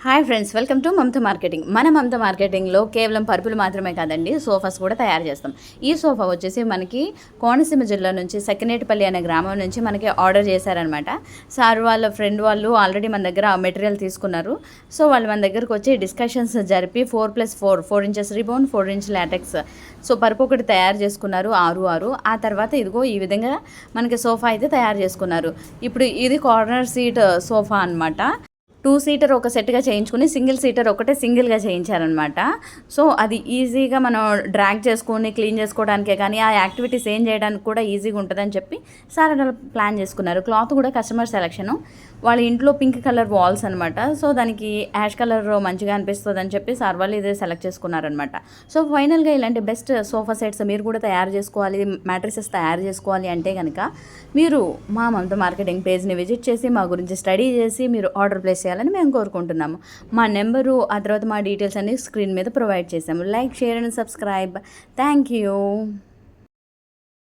Hi friends, welcome to Mamata marketing. మన మమత మార్కెటింగ్లో కేవలం పరుపులు మాత్రమే కాదండి, సోఫాస్ కూడా తయారు చేస్తాం. ఈ సోఫా వచ్చేసి మనకి కోనసీమ జిల్లా నుంచి సెకనేటిపల్లి అనే గ్రామం నుంచి మనకి ఆర్డర్ చేశారనమాట. సార్ వాళ్ళ ఫ్రెండ్ వాళ్ళు ఆల్రెడీ మన దగ్గర ఆ మెటీరియల్ తీసుకున్నారు. సో వాళ్ళు మన దగ్గరకు వచ్చి డిస్కషన్స్ జరిపి 4+4 inches rebound, 4 inch LaTeX so పరుపు ఒకటి తయారు చేసుకున్నారు 6 ఆ తర్వాత ఇదిగో ఈ విధంగా మనకి సోఫా అయితే తయారు చేసుకున్నారు. ఇప్పుడు ఇది కార్నర్ సీట్ సోఫా అనమాట. 2 సీటర్ ఒక సెట్గా చేయించుకుని సింగిల్ సీటర్ ఒకటే సింగిల్గా చేయించారనమాట. సో అది ఈజీగా మనం డ్రాగ్ చేసుకొని క్లీన్ చేసుకోవడానికే కానీ ఆ యాక్టివిటీస్ ఏం చేయడానికి కూడా ఈజీగా ఉంటుందని చెప్పి సార్ అలా ప్లాన్ చేసుకున్నారు. క్లాత్ కూడా కస్టమర్ సెలెక్షను. వాళ్ళ ఇంట్లో పింక్ కలర్ వాల్స్ అనమాట. సో దానికి యాష్ కలర్ మంచిగా అనిపిస్తుంది అని చెప్పి సార్ వాళ్ళు ఇదే సెలెక్ట్ చేసుకున్నారనమాట. సో ఫైనల్గా ఇలాంటి బెస్ట్ సోఫా సెట్స్ మీరు కూడా తయారు చేసుకోవాలి, మ్యాట్రిసెస్ తయారు చేసుకోవాలి అంటే కనుక మీరు మా మమత మార్కెటింగ్ పేజ్ని విజిట్ చేసి మా గురించి స్టడీ చేసి మీరు ఆర్డర్ ప్లేస్ చేయాలని మేము కోరుకుంటున్నాము. మా నెంబరు ఆ తర్వాత మా డీటెయిల్స్ అన్ని స్క్రీన్ మీద ప్రొవైడ్ చేసాము. Like, share and subscribe. Thank you.